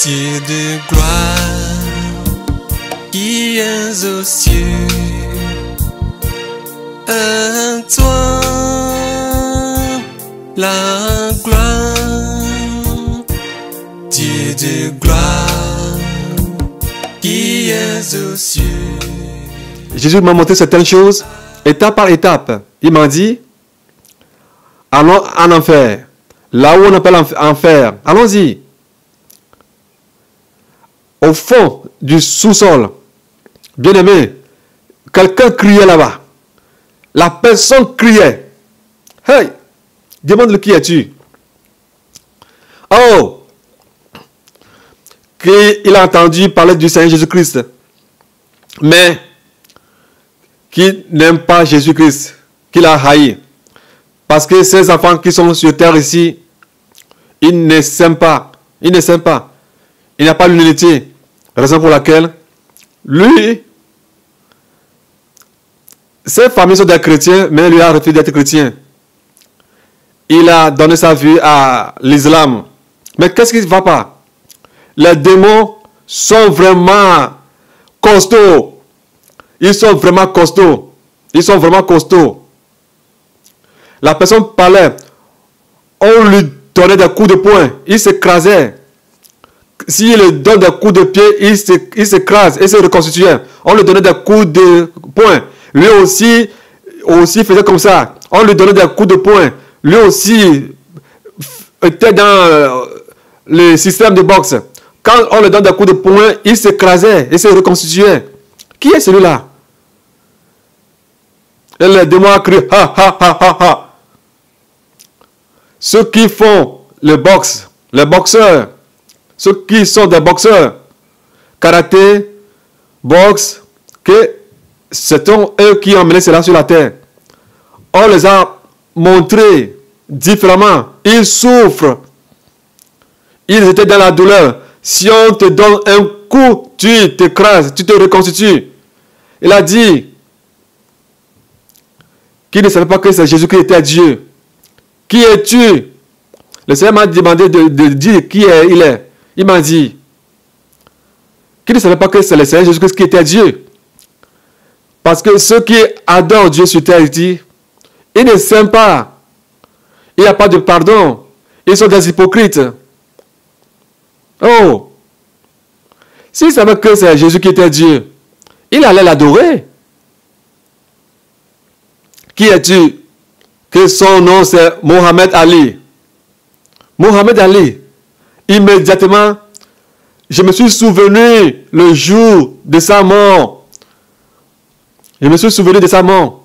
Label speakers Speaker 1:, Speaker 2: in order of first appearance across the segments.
Speaker 1: Dieu de gloire, qui es aux cieux, à toi la gloire. Dieu de gloire, qui es aux cieux.
Speaker 2: Jésus m'a montré certaines choses, étape par étape. Il m'a dit, allons en enfer. Là où on appelle enfer, allons-y. Au fond du sous-sol, bien aimé, quelqu'un criait là-bas. La personne criait. Hey, demande-le qui es-tu. Oh, qu'il a entendu parler du Seigneur Jésus-Christ, mais qui n'aime pas Jésus-Christ, qu'il a haï. Parce que ces enfants qui sont sur terre ici, ils ne s'aiment pas. Ils ne s'aiment pas. Il n'y a pas l'unité. Raison pour laquelle, lui, ses familles sont des chrétiens, mais lui a refusé d'être chrétien. Il a donné sa vie à l'islam. Mais qu'est-ce qui ne va pas? Les démons sont vraiment costauds. Ils sont vraiment costauds. Ils sont vraiment costauds. La personne parlait. On lui donnait des coups de poing. Il s'écrasait. S'il donne des coups de pied, il s'écrase et se reconstituait. On lui donnait des coups de poing. Lui aussi faisait comme ça. On lui donnait des coups de poing. Lui aussi était dans le système de boxe. Quand on lui donne des coups de poing, il s'écrasait et se reconstituait. Qui est celui-là? Et les démons crient, ha ha ha ha ha. Ceux qui font le boxe, les boxeurs, ceux qui sont des boxeurs, karaté, boxe, que c'est eux qui ont amené cela sur la terre. On les a montrés différemment. Ils souffrent. Ils étaient dans la douleur. Si on te donne un coup, tu t'écrases, tu te reconstitues. Il a dit qu'il ne savait pas que c'est Jésus qui était Dieu. Qui es-tu? Le Seigneur m'a demandé de dire qui il est. Il m'a dit qu'il ne savait pas que c'est le Seigneur Jésus-Christ qui était Dieu. Parce que ceux qui adorent Dieu sur terre, ils ne s'aiment pas. Il n'y a pas de pardon. Ils sont des hypocrites. Oh! S'il savait que c'est Jésus qui était Dieu, il allait l'adorer. Qui es-tu? Que son nom c'est Mohamed Ali. Mohamed Ali. Immédiatement, je me suis souvenu le jour de sa mort. Je me suis souvenu de sa mort.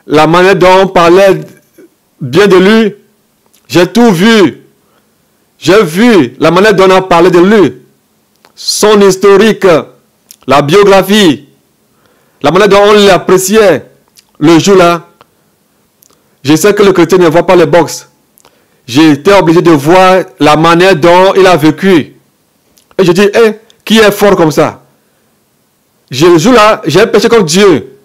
Speaker 2: La manière dont on parlait bien de lui. J'ai tout vu. J'ai vu la manière dont on a parlé de lui. Son historique. La biographie. La manière dont on l'appréciait. Le jour-là. Je sais que le chrétien ne voit pas les box. J'ai été obligé de voir la manière dont il a vécu. Et je dis, hey, qui est fort comme ça? Le jour-là, j'ai péché contre Dieu.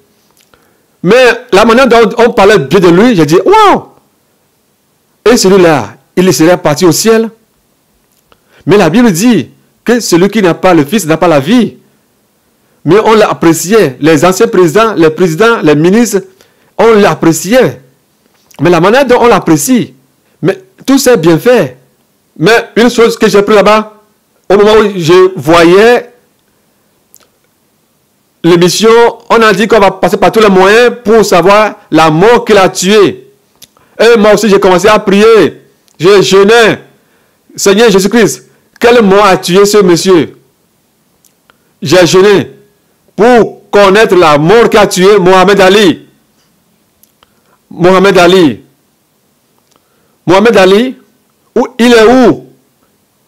Speaker 2: Mais la manière dont on parlait bien de lui, j'ai dit, wow! Et celui-là, il serait parti au ciel. Mais la Bible dit que celui qui n'a pas le Fils n'a pas la vie. Mais on l'appréciait. Les anciens présidents, les ministres, on l'appréciait. Mais la manière dont on l'apprécie, mais tout c'est bien fait. Mais une chose que j'ai pris là-bas, au moment où je voyais l'émission, on a dit qu'on va passer par tous les moyens pour savoir la mort qu'il a tuée. Et moi aussi j'ai commencé à prier. J'ai jeûné. Seigneur Jésus-Christ, quelle mort a tué ce monsieur? J'ai jeûné pour connaître la mort qui a tué Mohamed Ali. Mohamed Ali. Mohamed Ali, il est où?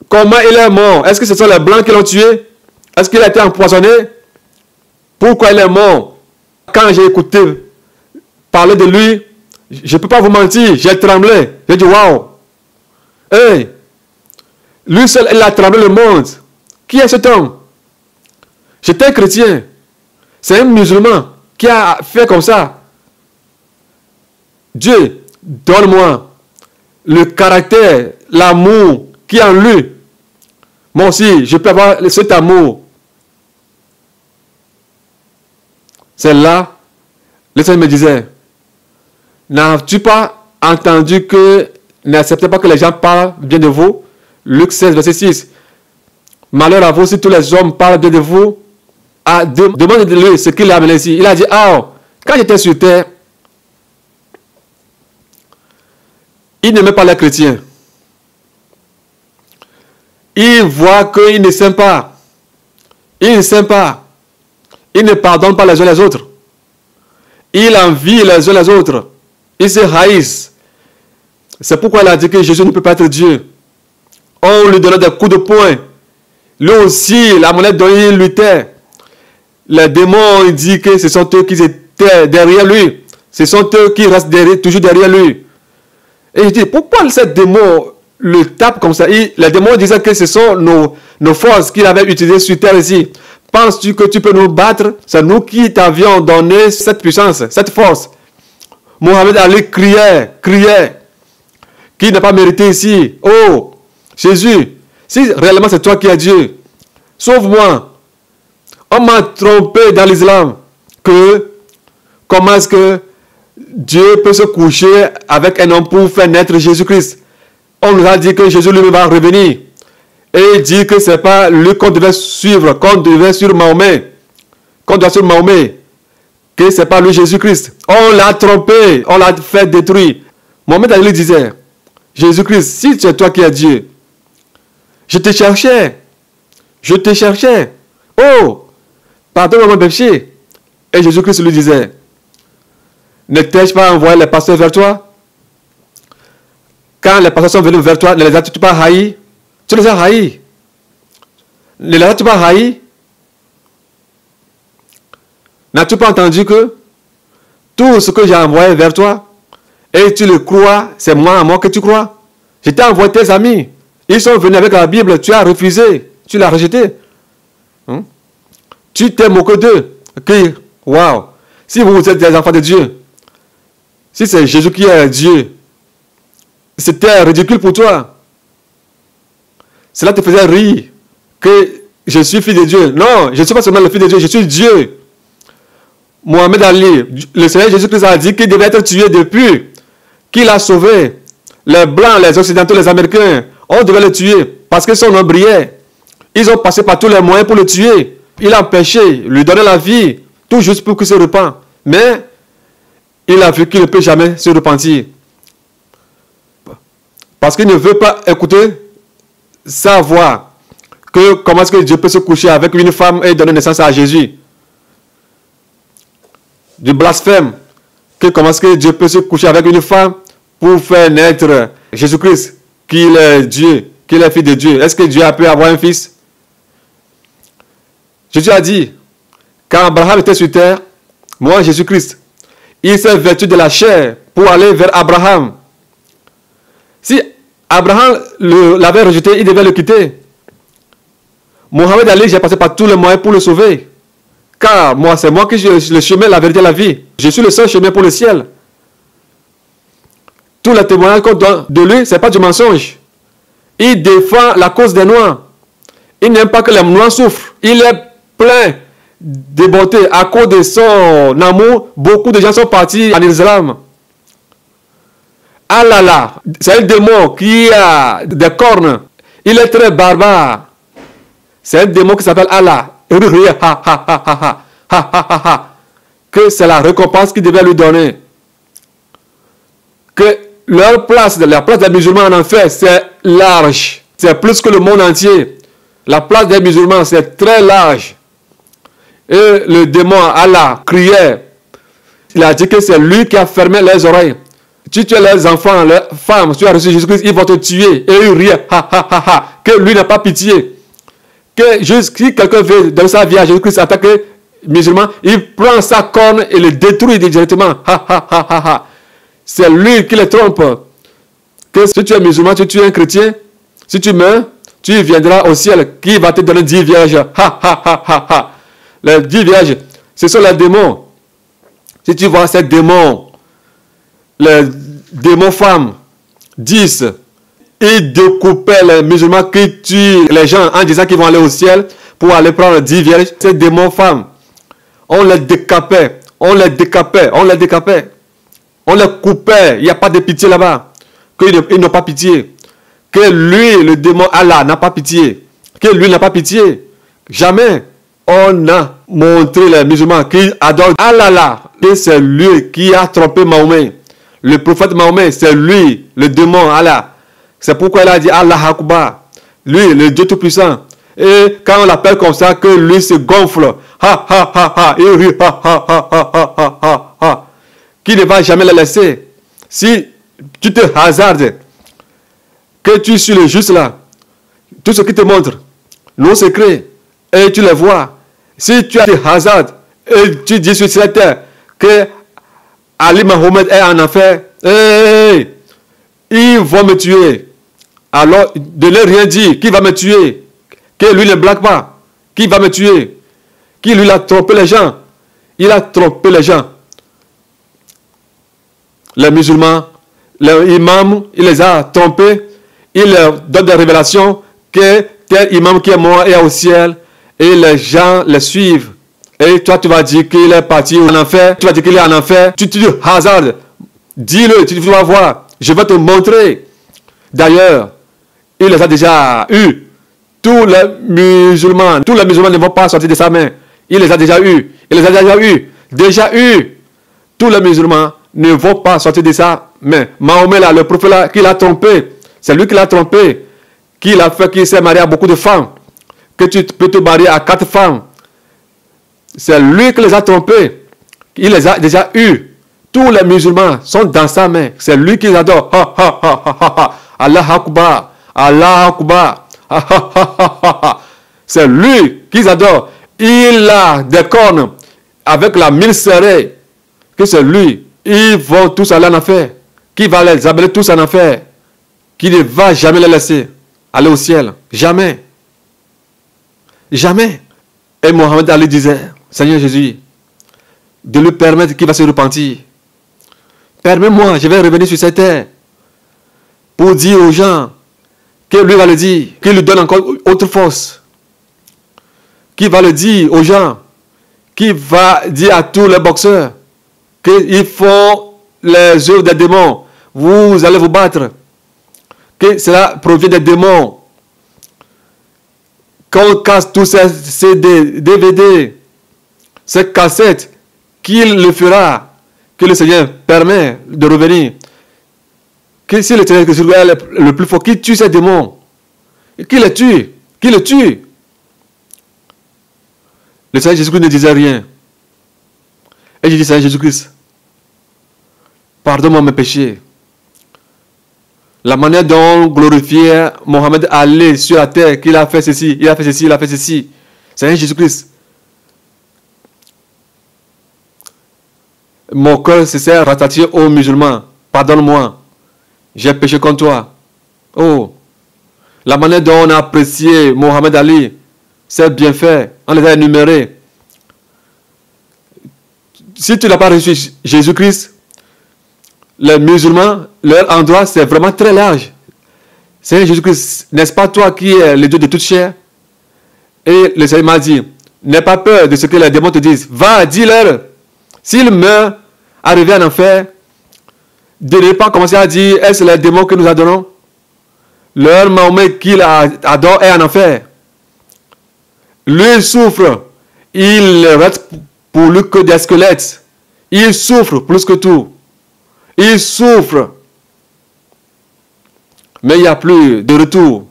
Speaker 2: Comment il est mort? Est-ce que ce sont les Blancs qui l'ont tué? Est-ce qu'il a été empoisonné? Pourquoi il est mort? Quand j'ai écouté parler de lui, je ne peux pas vous mentir, j'ai tremblé. J'ai dit, waouh! Hey! Lui seul, il a tremblé le monde. Qui est cet homme? J'étais un chrétien. C'est un musulman qui a fait comme ça. Dieu, donne-moi le caractère, l'amour qui est en lui Moi aussi, je peux avoir cet amour. C'est là, le Seigneur me disait, n'as-tu pas entendu que n'acceptez pas que les gens parlent bien de vous? Luc 16, verset 6. Malheur à vous si tous les hommes parlent bien de vous. Demandez-lui ce qu'il a amené ici. Il a dit, quand j'étais sur terre, il n'aimait pas les chrétiens. Il voit qu'ils ne s'aiment pas. Ils ne s'aiment pas. Ils ne pardonnent pas les uns les autres. Ils envient les uns les autres. Ils se haïssent. C'est pourquoi il a dit que Jésus ne peut pas être Dieu. On lui donnait des coups de poing. Lui aussi, la monnaie donnée, il luttait. Les démons, il dit que ce sont eux qui étaient derrière lui. Ce sont eux qui restent toujours derrière lui. Et il dit, pourquoi ces démons le tapent comme ça? Les démons disaient que ce sont nos forces qu'il avait utilisées sur terre ici. Penses-tu que tu peux nous battre? C'est nous qui t'avions donné cette puissance, cette force. Mohamed Ali criait, qui n'a pas mérité ici. Oh, Jésus, si réellement c'est toi qui es Dieu, sauve-moi. On m'a trompé dans l'islam que comment est-ce que Dieu peut se coucher avec un homme pour faire naître Jésus-Christ. On nous a dit que Jésus lui va revenir. Et il dit que ce n'est pas lui qu'on devait suivre, qu'on devait suivre Mahomet. Qu'on doit suivre Mahomet. Que ce n'est pas lui Jésus-Christ. On l'a trompé, on l'a fait détruire. Mohamed Ali disait, Jésus-Christ, si c'est toi qui es Dieu, je te cherchais. Oh, pardonne-moi mon péché. Et Jésus-Christ lui disait, ne t'ai-je pas envoyé les pasteurs vers toi? Quand les pasteurs sont venus vers toi, ne les as-tu pas haïs? Tu les as haïs. Ne les as-tu pas haïs? N'as-tu pas entendu que tout ce que j'ai envoyé vers toi, et tu le crois, c'est moi à moi que tu crois? Je t'ai envoyé tes amis. Ils sont venus avec la Bible, tu as refusé, tu l'as rejeté. Tu t'es moqué d'eux. Waouh! Si vous êtes des enfants de Dieu, si c'est Jésus qui est Dieu, c'était ridicule pour toi. Cela te faisait rire que je suis fils de Dieu. Non, je ne suis pas seulement le fils de Dieu, je suis Dieu. Mohamed Ali, le Seigneur Jésus-Christ a dit qu'il devait être tué depuis qu'il a sauvé les Blancs, les Occidentaux, les Américains. On devait le tuer parce que son nom brillait. Ils ont passé par tous les moyens pour le tuer. Il a empêché, lui donner la vie, tout juste pour qu'il se repente. Mais il a vu qu'il ne peut jamais se repentir. Parce qu'il ne veut pas écouter sa voix. Que comment est-ce que Dieu peut se coucher avec une femme et donner naissance à Jésus? Du blasphème. Que comment est-ce que Dieu peut se coucher avec une femme pour faire naître Jésus-Christ, qu'il est Dieu, qu'il est fils de Dieu? Est-ce que Dieu a pu avoir un fils? Jésus a dit, quand Abraham était sur terre, moi Jésus-Christ, il s'est vêtu de la chair pour aller vers Abraham. Si Abraham l'avait rejeté, il devait le quitter. Mohamed Ali, j'ai passé par tous les moyens pour le sauver. Car moi, c'est moi qui suis le chemin, la vérité, la vie. Je suis le seul chemin pour le ciel. Tous les témoignages qu'on donne de lui, ce n'est pas du mensonge. Il défend la cause des Noirs. Il n'aime pas que les Noirs souffrent. Il est plein de bonté. À cause de son amour, beaucoup de gens sont partis en islam. Ah là là, c'est un démon qui a des cornes. Il est très barbare. C'est un démon qui s'appelle Allah. Que c'est la récompense qu'il devait lui donner. Que leur place, la place des musulmans en enfer, c'est large. C'est plus que le monde entier. La place des musulmans, c'est très large. Et le démon Allah criait. Il a dit que c'est lui qui a fermé les oreilles. Si tu es les enfants, les femmes, si tu as reçu Jésus-Christ, ils vont te tuer. Et il riait. Que lui n'a pas pitié. Que si quelqu'un veut donner sa vie à Jésus-Christ en tant que musulman, il prend sa corne et le détruit directement. C'est lui qui les trompe. Que si tu es musulman, si tu es un chrétien, si tu meurs, tu viendras au ciel. Qui va te donner 10 vierges? Les 10 vierges, ce sont les démons. Si tu vois ces démons, les démons femmes, 10, ils découpaient les musulmans qui tuent les gens en disant qu'ils vont aller au ciel pour aller prendre 10 vierges. Ces démons femmes, on les décapait, on les décapait, on les décapait. On les coupait, il n'y a pas de pitié là-bas. Qu'ils n'ont pas pitié. Que lui, le démon Allah, n'a pas pitié. Que lui n'a pas pitié. Jamais. On a montré les musulmans qui adorent Allah. Et c'est lui qui a trompé Mahomet. Le prophète Mahomet, c'est lui, le démon Allah. C'est pourquoi il a dit Allah Akbar. Lui, le Dieu Tout-Puissant. Et quand on l'appelle comme ça, que lui se gonfle. Ha ha ha ha. Il rit ha ha ha ha ha ha ha. Qui ne va jamais le laisser. Si tu te hasardes, que tu suis le juste là, tout ce qui te montre, nos secrets, et tu les vois. Si tu te hasardes, et tu dis sur cette terre, que Ali Mahomet est en enfer, ils vont me tuer. Alors, de leur rien dire, qui va me tuer? Que lui ne blague pas. Qui va me tuer? Qui lui a trompé les gens? Il a trompé les gens. Les musulmans, les imams, il les a trompés. Il leur donne des révélations que tel imam qui est mort est au ciel. Et les gens les suivent. Et toi, tu vas dire qu'il est parti en enfer. Tu vas dire qu'il est en enfer. Tu te dis hasard. Dis-le, tu vas voir. Je vais te montrer. D'ailleurs, il les a déjà eus. Tous les musulmans ne vont pas sortir de sa main. Il les a déjà eus. Il les a déjà eus. Déjà eus. Tous les musulmans ne vont pas sortir de ça. Mais Mahomet, là, le prophète là, qui l'a trompé, c'est lui qui l'a trompé, qui l'a fait qu'il s'est marié à beaucoup de femmes, que tu peux te marier à 4 femmes. C'est lui qui les a trompés. Il les a déjà eus. Tous les musulmans sont dans sa main. C'est lui qui les adore. Ha, ha, ha, ha, ha. Allah Akbar. Allah Akbar. Ha, ha, ha, ha, ha. C'est lui qu'ils adorent. Il a des cornes avec la mine serrée. Que c'est lui. Ils vont tous aller en enfer. Qui va les amener tous en enfer? Qui ne va jamais les laisser aller au ciel. Jamais. Jamais. Et Mohammed Ali disait, Seigneur Jésus, de lui permettre qu'il va se repentir. Permets-moi, je vais revenir sur cette terre pour dire aux gens que lui va le dire, qu'il lui donne encore autre force. Qui va le dire aux gens, qui va dire à tous les boxeurs qu'ils font les œuvres des démons. Vous allez vous battre. Que cela provient des démons. Qu'on casse tous ces CD, DVD, ces cassettes, qu'il le fera, que le Seigneur permet de revenir. Que si le Seigneur est le plus fort, qui tue ces démons? Qui les tue? Qui le tue? Le Seigneur Jésus-Christ ne disait rien. Et je dis, Seigneur Jésus-Christ, pardonne-moi mes péchés. La manière dont glorifiait Mohammed Ali sur la terre, qu'il a fait ceci, il a fait ceci, il a fait ceci. Seigneur Jésus-Christ. Mon cœur se s'est rattaché aux musulmans. Pardonne-moi. J'ai péché contre toi. Oh. La manière dont on a apprécié Mohammed Ali, c'est bien fait. On les a énumérés. Si tu n'as pas reçu Jésus-Christ, les musulmans, leur endroit, c'est vraiment très large. Seigneur Jésus-Christ, n'est-ce pas toi qui es le Dieu de toute chair? Et le Seigneur m'a dit, n'aie pas peur de ce que les démons te disent. Va, dis-leur. S'ils meurent, arrivés en enfer, de ne pas commencer à dire, est-ce les démons que nous adorons? Leur Mahomet qu'il adore est en enfer. Lui souffre. Il reste pour lui que des squelettes. Il souffre plus que tout. Il souffre. Mais il n'y a plus de retour.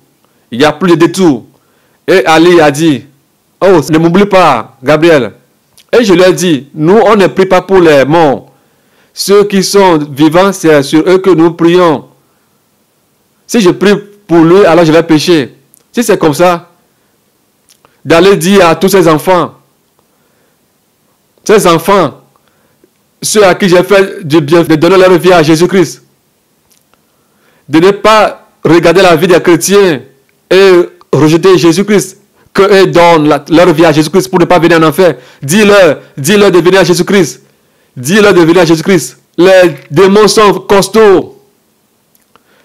Speaker 2: Il n'y a plus de détour. Et Ali a dit, oh, ne m'oublie pas, Gabriel. Et je lui ai dit, nous, on ne prie pas pour les morts. Ceux qui sont vivants, c'est sur eux que nous prions. Si je prie pour lui, alors je vais pécher. Si c'est comme ça, d'aller dire à tous ces enfants, ceux à qui j'ai fait du bien, de donner leur vie à Jésus-Christ, de ne pas regarder la vie des chrétiens et rejeter Jésus-Christ, qu'eux donnent leur vie à Jésus-Christ pour ne pas venir en enfer. Dis-leur de venir à Jésus-Christ. Dis-leur de venir à Jésus-Christ. Les démons sont costauds.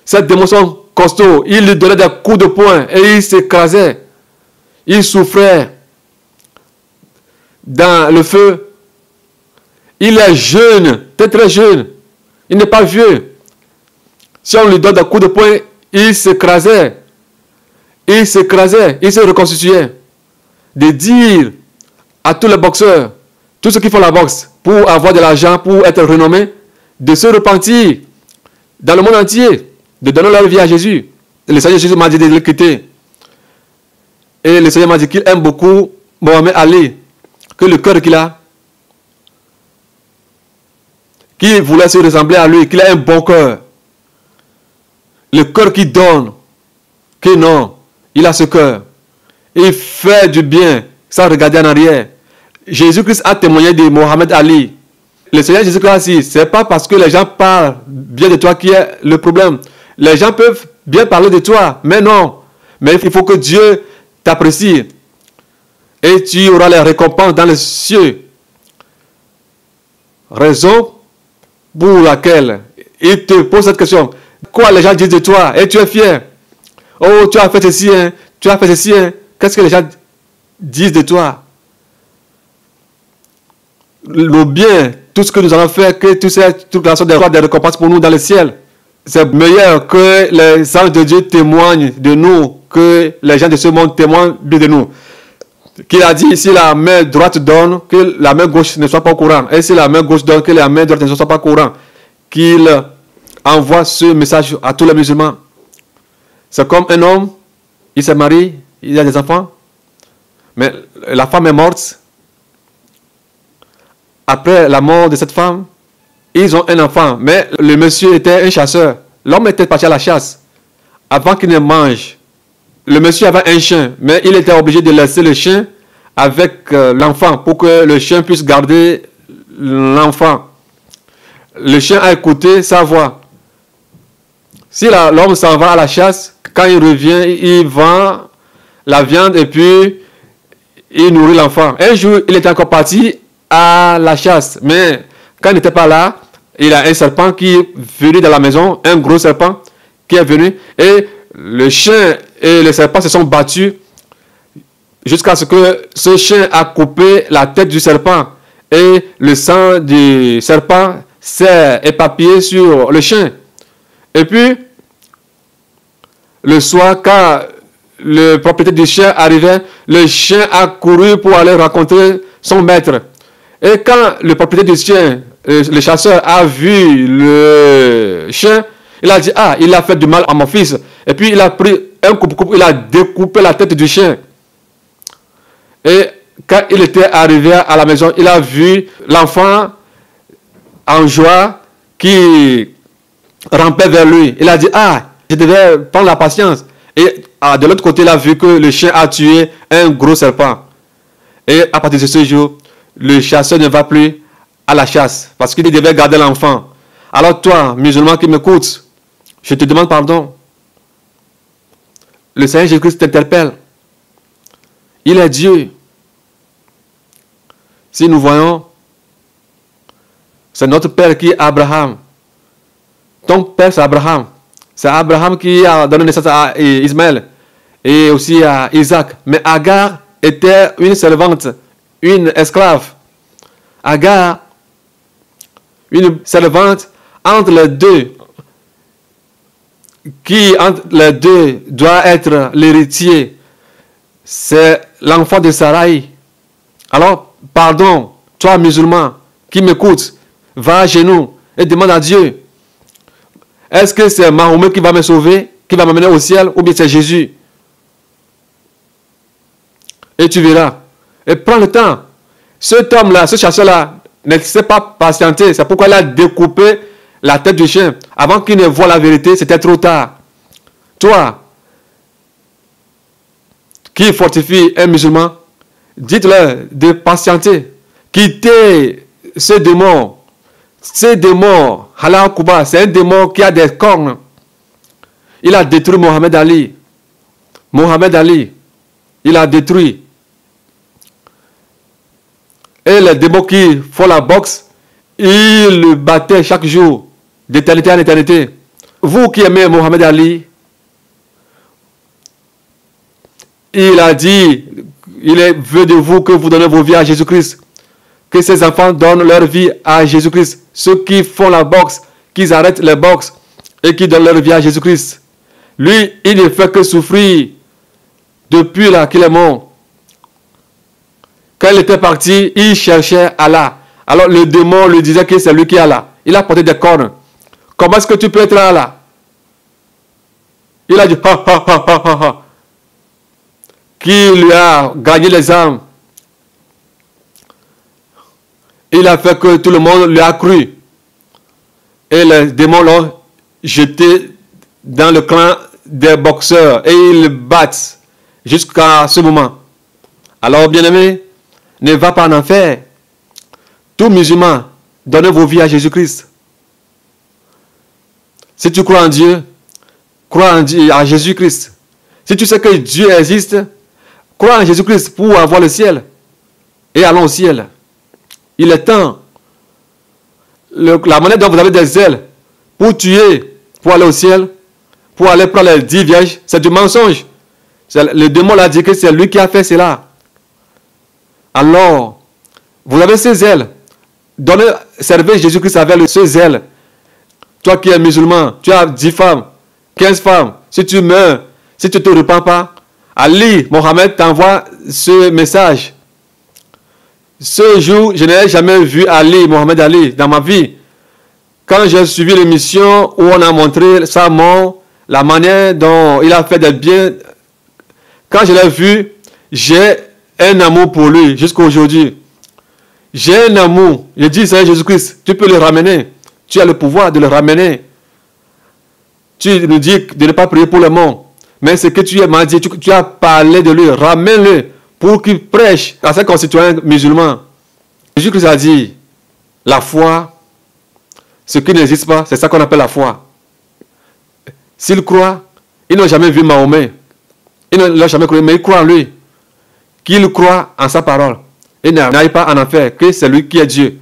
Speaker 2: Ces démons sont costaud. Il lui donnait des coups de poing et il s'écrasait. Il souffrait dans le feu. Il est jeune, très jeune. Il n'est pas vieux. Si on lui donne des coups de poing, il s'écrasait. Il s'écrasait, il se reconstituait. De dire à tous les boxeurs, tous ceux qui font la boxe, pour avoir de l'argent, pour être renommés, de se repentir dans le monde entier, de donner leur vie à Jésus. Le Seigneur Jésus m'a dit de le quitter. Et le Seigneur m'a dit qu'il aime beaucoup Mohamed Ali, que le cœur qu'il a, qu'il voulait se ressembler à lui, qu'il a un bon cœur. Le cœur qui donne, que non, il a ce cœur. Il fait du bien sans regarder en arrière. Jésus-Christ a témoigné de Mohamed Ali. Le Seigneur Jésus-Christ a dit, ce n'est pas parce que les gens parlent bien de toi qui est le problème. Les gens peuvent bien parler de toi, mais non. Mais il faut que Dieu t'apprécie. Et tu auras les récompenses dans les cieux. Raison pour laquelle il te pose cette question. Quoi les gens disent de toi et tu es fier. Oh, tu as fait ceci, hein, tu as fait ceci. Hein. Qu'est-ce que les gens disent de toi? Le bien, tout ce que nous allons faire, que tout ça, toute la sorte des récompenses pour nous dans le ciel. C'est meilleur que les anges de Dieu témoignent de nous, que les gens de ce monde témoignent de nous. Qu'il a dit, si la main droite donne, que la main gauche ne soit pas au courant. Et si la main gauche donne, que la main droite ne soit pas au courant. Qu'il envoie ce message à tous les musulmans. C'est comme un homme, il se marie, il a des enfants, mais la femme est morte. Après la mort de cette femme, ils ont un enfant, mais le monsieur était un chasseur. L'homme était parti à la chasse. Avant qu'il ne mange, le monsieur avait un chien, mais il était obligé de laisser le chien avec l'enfant pour que le chien puisse garder l'enfant. Le chien a écouté sa voix. Si l'homme s'en va à la chasse, quand il revient, il vend la viande et puis il nourrit l'enfant. Un jour, il était encore parti à la chasse, mais quand il n'était pas là, il y a un serpent qui est venu dans la maison, un gros serpent qui est venu, et le chien et le serpent se sont battus jusqu'à ce que ce chien a coupé la tête du serpent et le sang du serpent s'est éparpillé sur le chien. Et puis, le soir, quand le propriétaire du chien arrivait, le chien a couru pour aller rencontrer son maître. Et quand le propriétaire du chien, le chasseur, a vu le chien, il a dit, ah, il a fait du mal à mon fils. Et puis il a pris un coupe-coupe, il a découpé la tête du chien. Et quand il était arrivé à la maison, il a vu l'enfant en joie qui rampait vers lui. Il a dit, ah, je devais prendre la patience. Et de l'autre côté, il a vu que le chien a tué un gros serpent. Et à partir de ce jour, le chasseur ne va plus à la chasse parce qu'il devait garder l'enfant. Alors toi, musulman qui m'écoutes, je te demande pardon. Le Seigneur Jésus-Christ t'interpelle. Il est Dieu. Si nous voyons, c'est notre père qui est Abraham. Ton père, c'est Abraham. C'est Abraham qui a donné naissance à Ismaël et aussi à Isaac. Mais Agar était une servante, une esclave. Agar, une servante entre les deux, qui entre les deux doit être l'héritier. C'est l'enfant de Sarai. Alors, pardon, toi musulman qui m'écoutes, va à genoux et demande à Dieu. Est-ce que c'est Mahomet qui va me sauver, qui va m'amener au ciel, ou bien c'est Jésus? Et tu verras. Et prends le temps. Cet homme-là, ce chasseur-là, ne s'est pas patienté. C'est pourquoi il a découpé la tête du chien. Avant qu'il ne voie la vérité, c'était trop tard. Toi, qui fortifie un musulman, dites-leur de patienter. Quittez ce démon. Ce démon, Halal Kuba, c'est un démon qui a des cornes. Il a détruit Mohamed Ali. Mohamed Ali, il a détruit. Et les démons qui font la boxe, ils le battaient chaque jour, d'éternité en éternité. Vous qui aimez Mohamed Ali, il a dit, il est veut de vous que vous donnez vos vies à Jésus-Christ. Que ces enfants donnent leur vie à Jésus-Christ. Ceux qui font la boxe, qu'ils arrêtent les boxes et qui donnent leur vie à Jésus-Christ. Lui, il ne fait que souffrir depuis là qu'il est mort. Quand il était parti, il cherchait Allah. Alors le démon lui disait que c'est lui qui est Allah. Il a porté des cornes. Comment est-ce que tu peux être Allah? Il a dit ha ha ha ha ha ha. Qui lui a gagné les âmes. Il a fait que tout le monde lui a cru. Et les démons l'ont jeté dans le clan des boxeurs. Et ils le battent jusqu'à ce moment. Alors, bien-aimé, ne va pas en enfer. Tout musulman, donnez vos vies à Jésus-Christ. Si tu crois en Dieu, crois en Dieu, à Jésus-Christ. Si tu sais que Dieu existe, crois en Jésus-Christ pour avoir le ciel. Et allons au ciel. Il est temps. La manière dont vous avez des ailes pour tuer, pour aller au ciel, pour aller prendre les 10 vierges, c'est du mensonge. Le démon l'a dit que c'est lui qui a fait cela. Alors, vous avez ces ailes. Donnez, servez Jésus-Christ avec ces ailes. Toi qui es musulman, tu as 10 femmes, 15 femmes. Si tu meurs, si tu ne te repens pas, Ali, Mohamed t'envoie ce message. Ce jour, je n'ai jamais vu Ali, Mohamed Ali, dans ma vie. Quand j'ai suivi l'émission où on a montré sa mort, la manière dont il a fait des biens, quand je l'ai vu, j'ai un amour pour lui jusqu'à aujourd'hui. J'ai un amour. Je dis, Seigneur Jésus-Christ, tu peux le ramener. Tu as le pouvoir de le ramener. Tu nous dis de ne pas prier pour le monde. Mais ce que tu m'as dit, tu as parlé de lui. Ramène-le pour qu'il prêche à ses concitoyens musulmans. Jésus-Christ a dit, la foi, ce qui n'existe pas, c'est ça qu'on appelle la foi. S'ils croient, ils n'ont jamais vu Mahomet. Ils ne l'ont jamais cru, mais ils croient en lui. Qu'ils croient en sa parole. Et n'aillent pas en enfer, que c'est lui qui est Dieu.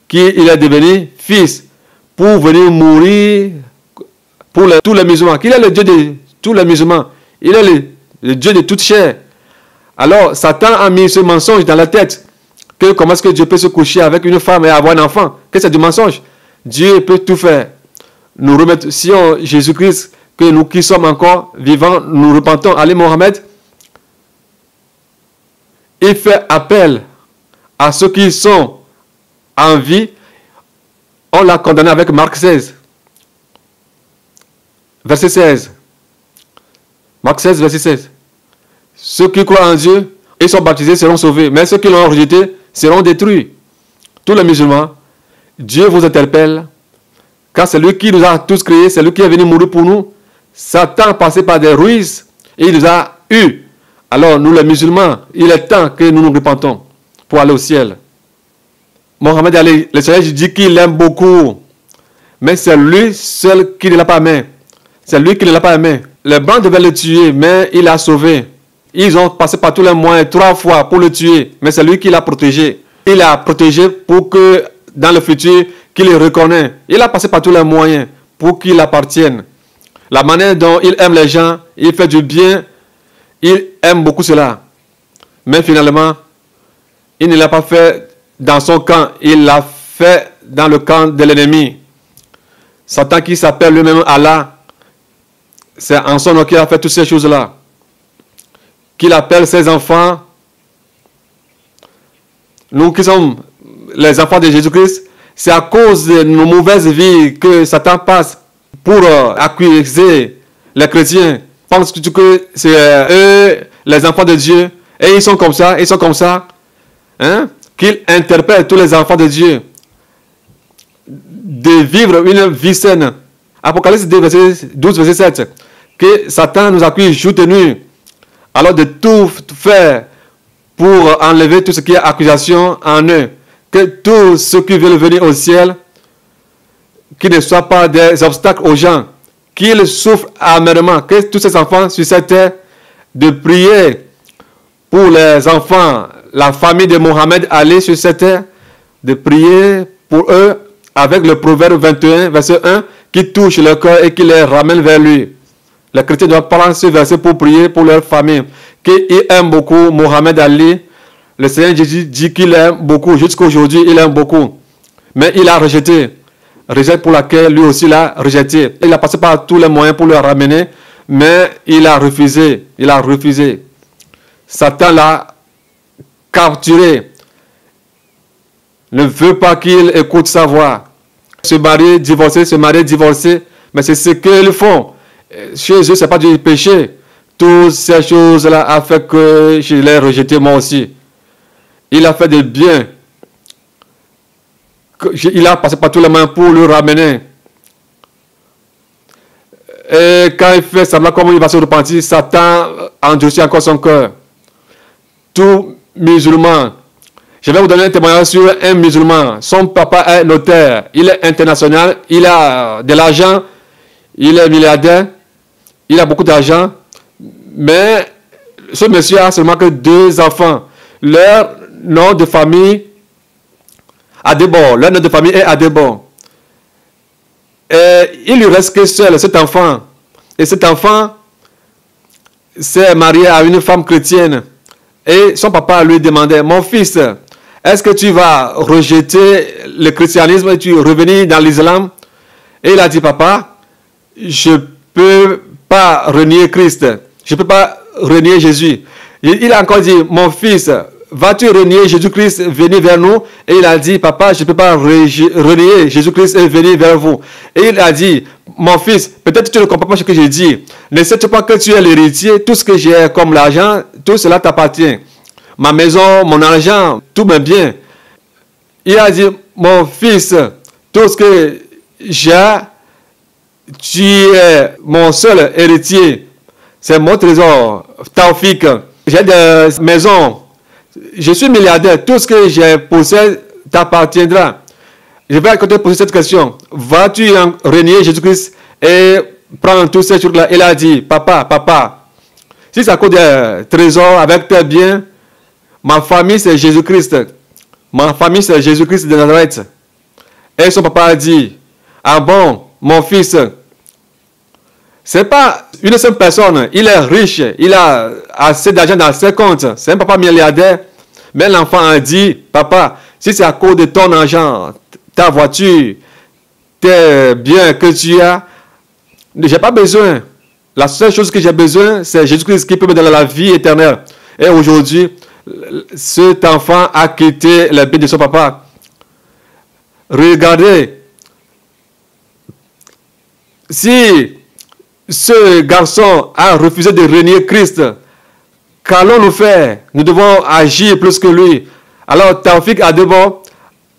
Speaker 2: Qu'il est devenu fils pour venir mourir pour tous les musulmans. Qu'il est le Dieu de tous les musulmans. Il est le Dieu de toute chair. Alors, Satan a mis ce mensonge dans la tête. Que comment est-ce que Dieu peut se coucher avec une femme et avoir un enfant? Que c'est du mensonge. Dieu peut tout faire. Nous remercions Jésus-Christ, que nous qui sommes encore vivants, nous repentons. Ali Mohamed, il fait appel à ceux qui sont en vie. On l'a condamné avec Marc 16. Verset 16. Marc 16, verset 16. Ceux qui croient en Dieu et sont baptisés seront sauvés. Mais ceux qui l'ont rejeté seront détruits. Tous les musulmans, Dieu vous interpelle. Car c'est lui qui nous a tous créés. C'est lui qui est venu mourir pour nous. Satan a passé par des ruses et il nous a eus. Alors nous les musulmans, il est temps que nous nous repentons pour aller au ciel. Mohamed Ali, le Seigneur dit qu'il l'aime beaucoup. Mais c'est lui seul qui ne l'a pas aimé. C'est lui qui ne l'a pas aimé. Les Blancs devaient le tuer, mais il l'a sauvé. Ils ont passé par tous les moyens 3 fois pour le tuer, mais c'est lui qui l'a protégé. Il l'a protégé pour que dans le futur, qu'il le reconnaisse. Il a passé par tous les moyens pour qu'il appartienne. La manière dont il aime les gens, il fait du bien, il aime beaucoup cela. Mais finalement, il ne l'a pas fait dans son camp, il l'a fait dans le camp de l'ennemi. Satan qui s'appelle lui-même Allah, c'est en son nom qu'il a fait toutes ces choses-là. Qu'il appelle ses enfants, nous qui sommes les enfants de Jésus-Christ, c'est à cause de nos mauvaises vies que Satan passe pour accuser les chrétiens. Pense que c'est eux, les enfants de Dieu, et ils sont comme ça, hein? Qu'il interpelle tous les enfants de Dieu de vivre une vie saine. Apocalypse 12, verset 7. Que Satan nous accuse jour et nuit. Alors de tout faire pour enlever tout ce qui est accusation en eux. Que tous ceux qui veulent venir au ciel, qu'ils ne soient pas des obstacles aux gens. Qu'ils souffrent amèrement. Que tous ces enfants sur cette terre, de prier pour les enfants, la famille de Mohamed Ali sur cette terre, de prier pour eux avec le proverbe 21, verset 1, qui touche leur cœur et qui les ramène vers lui. Les chrétiens doivent prendre ce verset pour prier pour leur famille. qu'il aime beaucoup Mohamed Ali. Le Seigneur Jésus dit qu'il aime beaucoup. Jusqu'à aujourd'hui, il aime beaucoup. Mais il a rejeté. Rejet pour laquelle lui aussi l'a rejeté. Il a passé par tous les moyens pour le ramener. Mais il a refusé. Il a refusé. Satan l'a capturé. Ne veut pas qu'il écoute sa voix. Se marier, divorcer. Mais c'est ce qu'ils font. Chez eux, ce n'est pas du péché. Toutes ces choses-là ont fait que je l'ai rejeté moi aussi. Il a fait des biens. Il a passé par tous les moyens pour le ramener. Et quand il fait semblant comme il va se repentir, Satan endurcit encore son cœur. Tout musulman. Je vais vous donner un témoignage sur un musulman. Son papa est notaire. Il est international. Il a de l'argent. Il est milliardaire. Il a beaucoup d'argent. Mais ce monsieur a seulement que 2 enfants. Leur nom de famille Adebo. Leur nom de famille est Adebo. Et il lui reste que seul cet enfant. Et cet enfant s'est marié à une femme chrétienne. Et son papa lui demandait, mon fils, est-ce que tu vas rejeter le christianisme et tu revenir dans l'islam? Et il a dit, papa, je ne peux pas renier Christ. Je ne peux pas renier Jésus. Il a encore dit, mon fils, vas-tu renier Jésus-Christ, venir vers nous? Et il a dit, papa, je ne peux pas renier Jésus-Christ et venir vers vous. Et il a dit, mon fils, peut-être tu ne comprends pas ce que je dis. Ne sais-tu pas que tu es l'héritier? Tout ce que j'ai comme l'argent, tout cela t'appartient. Ma maison, mon argent, tous mes biens. Il a dit, mon fils, tout ce que j'ai, tu es mon seul héritier. C'est mon trésor, Taoufik. J'ai des maisons. Je suis milliardaire. Tout ce que je possède t'appartiendra. Je vais te poser cette question. Vas-tu renier Jésus-Christ et prendre tous ces trucs-là? Il a dit, papa, si c'est à cause des trésors avec tes biens, ma famille c'est Jésus-Christ. Ma famille c'est Jésus-Christ de Nazareth. Et son papa a dit, ah bon, mon fils, c'est pas une seule personne. Il est riche. Il a assez d'argent dans ses comptes. C'est un papa milliardaire. Mais l'enfant a dit, papa, si c'est à cause de ton argent, ta voiture, tes biens que tu as, je n'ai pas besoin. La seule chose que j'ai besoin, c'est Jésus-Christ qui peut me donner la vie éternelle. Et aujourd'hui, cet enfant a quitté les biens de son papa. Regardez. Si ce garçon a refusé de renier Christ, qu'allons-nous faire? Nous devons agir plus que lui. Alors, Taoufik Adebo,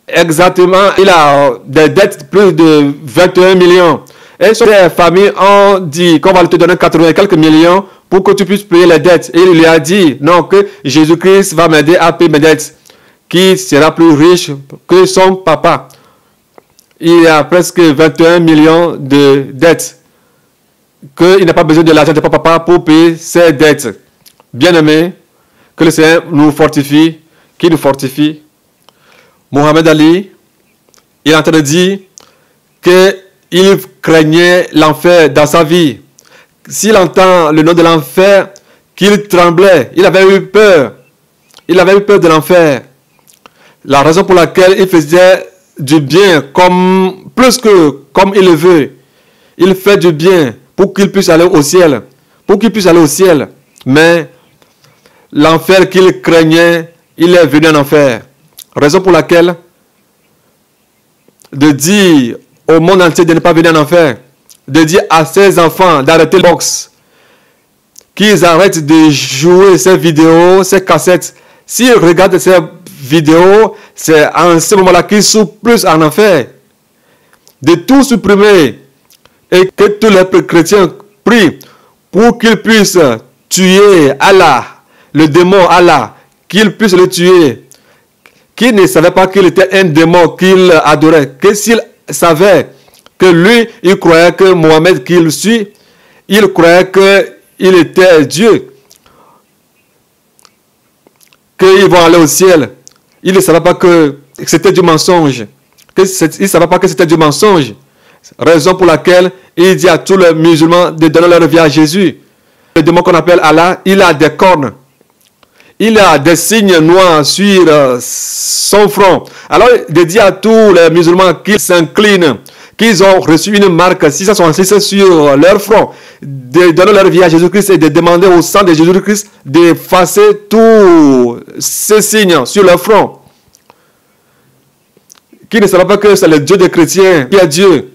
Speaker 2: exactement, il a des dettes plus de 21 millions. Et les familles ont dit qu'on va te donner 80 et quelques millions pour que tu puisses payer les dettes. Et il lui a dit, non, que Jésus-Christ va m'aider à payer mes dettes, qui sera plus riche que son papa. Il a presque 21 millions de dettes. Qu'il n'a pas besoin de l'argent de papa pour payer ses dettes. Bien-aimés, que le Seigneur nous fortifie, qu'il nous fortifie. Mohamed Ali, il est en train de dire qu'il craignait l'enfer dans sa vie. S'il entend le nom de l'enfer, qu'il tremblait. Il avait eu peur. Il avait eu peur de l'enfer. La raison pour laquelle il faisait du bien plus que comme il le veut. Il fait du bien pour qu'il puisse aller au ciel. Pour qu'il puisse aller au ciel. Mais l'enfer qu'il craignait, il est venu en enfer. Raison pour laquelle de dire au monde entier de ne pas venir en enfer. De dire à ses enfants d'arrêter le box. Qu'ils arrêtent de jouer ces vidéos, ces cassettes. S'ils regardent ces vidéos, c'est en ce moment-là qu'ils sont plus en enfer. De tout supprimer. Et que tous les chrétiens prient pour qu'ils puissent tuer Allah, le démon Allah, qu'ils puissent le tuer. Qu'il ne savait pas qu'il était un démon qu'il adorait. Que s'il savait que lui, il croyait que Mohamed qu'il suit, il croyait qu'il était Dieu. Qu'ils vont aller au ciel. Il ne savait pas que c'était du mensonge. Il ne savait pas que c'était du mensonge. Raison pour laquelle il dit à tous les musulmans de donner leur vie à Jésus. Le démon qu'on appelle Allah, il a des cornes. Il a des signes noirs sur son front. Alors, il dit à tous les musulmans qu'ils s'inclinent, qu'ils ont reçu une marque 666 sur leur front, de donner leur vie à Jésus-Christ et de demander au sang de Jésus-Christ d'effacer tous ces signes sur leur front. Qui ne savent pas que c'est le Dieu des chrétiens qui est Dieu,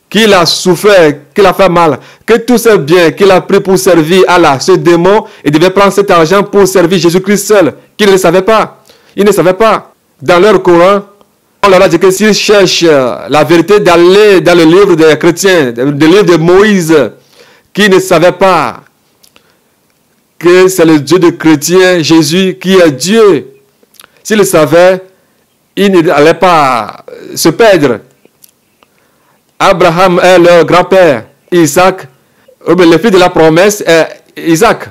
Speaker 2: qu'il a souffert, qu'il a fait mal, que tous ces biens qu'il a pris pour servir Allah, ce démon, il devait prendre cet argent pour servir Jésus-Christ seul, qu'il ne le savait pas. Ils ne savaient pas. Dans leur Coran, on leur a dit que s'ils cherchent la vérité, d'aller dans le livre des chrétiens, le livre de Moïse, qui ne savait pas que c'est le Dieu des chrétiens, Jésus, qui est Dieu. S'ils le savaient, ils n'allaient pas se perdre. Abraham est leur grand-père, Isaac, le fils de la promesse est Isaac.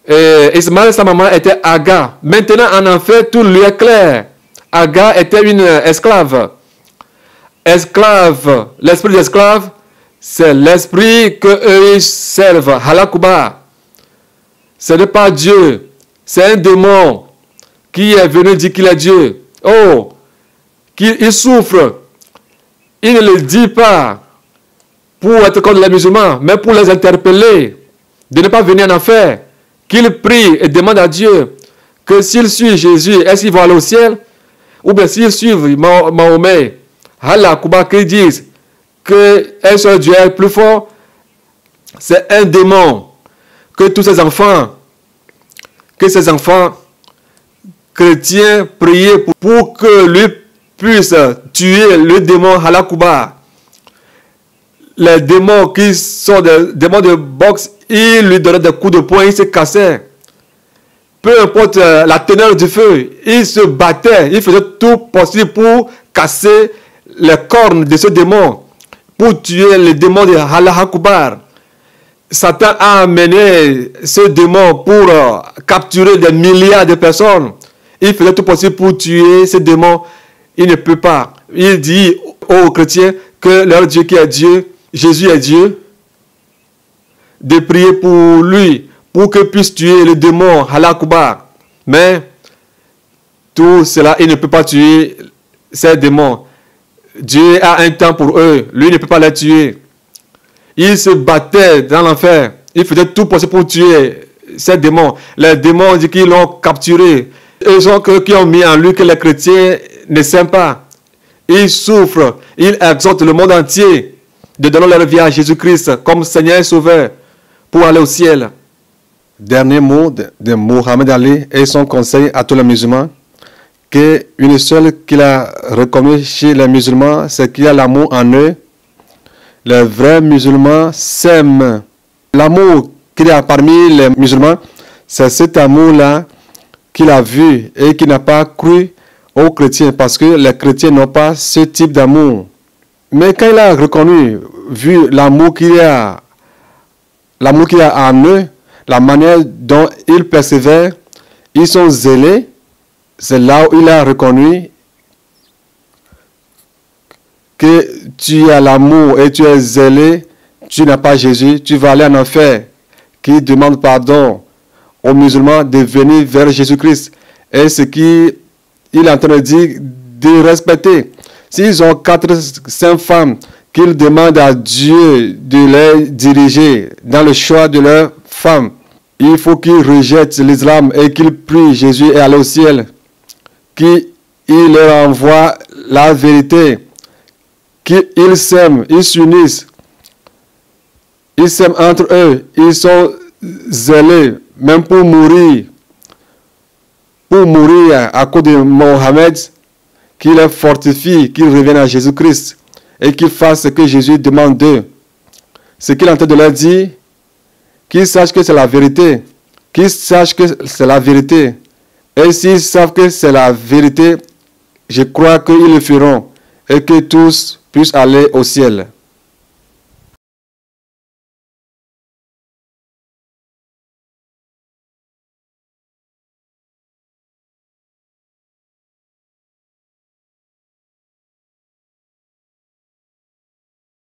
Speaker 2: Et Ismaël, sa maman, était Agar. Maintenant, en enfer, tout lui est clair. Agar était une esclave. Esclave, l'esprit d'esclave, c'est l'esprit que eux servent, Halakuba. Ce n'est pas Dieu, c'est un démon qui est venu dire qu'il est Dieu. Oh, qu'il souffre. Il ne le dit pas pour être contre les musulmans, mais pour les interpeller, de ne pas venir en enfer. Qu'il prie et demande à Dieu que s'ils suivent Jésus, est-ce qu'ils vont aller au ciel? Ou bien s'ils suivent Mahomet, Allah, Kuba, qu'ils disent qu'un seul Dieu est plus fort, c'est un démon. Que tous ces enfants chrétiens prient pour que lui puisse tuer le démon Halakuba. Les démons qui sont des démons de boxe, ils lui donnaient des coups de poing, il se cassait. Peu importe la teneur du feu, il se battait, il faisait tout possible pour casser les cornes de ce démon, pour tuer le démon de Halakuba. Satan a amené ce démon pour capturer des milliards de personnes. Il faisait tout possible pour tuer ce démon. Il ne peut pas. Il dit aux chrétiens que leur Dieu qui est Dieu, Jésus est Dieu, de prier pour lui, pour qu'il puisse tuer le démon Halakuba. Mais tout cela, il ne peut pas tuer ces démons. Dieu a un temps pour eux. Lui ne peut pas les tuer. Il se battait dans l'enfer. Il faisait tout possible pour tuer ces démons. Les démons disent qu'ils l'ont capturé. Ils sont ceux qui ont mis en lui que les chrétiens ne s'aiment pas. Ils souffrent. Ils exhortent le monde entier de donner leur vie à Jésus-Christ comme Seigneur et Sauveur pour aller au ciel. Dernier mot de Mohamed Ali et son conseil à tous les musulmans, qu'une seule qu'il a reconnue chez les musulmans, c'est qu'il y a l'amour en eux. Les vrais musulmans s'aiment. L'amour qu'il y a parmi les musulmans, c'est cet amour-là qu'il a vu et qu'il n'a pas cru aux chrétiens, parce que les chrétiens n'ont pas ce type d'amour. Mais quand il a reconnu, vu l'amour qu'il y a en eux, la manière dont ils persévèrent, ils sont zélés, c'est là où il a reconnu que tu as l'amour et tu es zélé, tu n'as pas Jésus, tu vas aller en enfer. Qui demande pardon aux musulmans de venir vers Jésus-Christ. Et ce qu'il est en train de dire, de respecter. S'ils ont 4-5 femmes, qu'ils demandent à Dieu de les diriger dans le choix de leurs femmes. Il faut qu'ils rejettent l'islam et qu'ils prient Jésus et aller au ciel. Qu'il leur envoie la vérité. Qu'ils s'aiment, ils s'unissent. Ils s'aiment entre eux. Ils sont zélés, même pour mourir. Pour mourir à cause de Mohammed, qu'il les fortifie, qu'ils reviennent à Jésus-Christ et qu'ils fassent ce que Jésus demande d'eux. Ce qu'il est en train de leur dire, qu'ils sachent que c'est la vérité. Qu'ils sachent que c'est la vérité. Et s'ils savent que c'est la vérité, je crois qu'ils le feront et que tous puissent aller au ciel.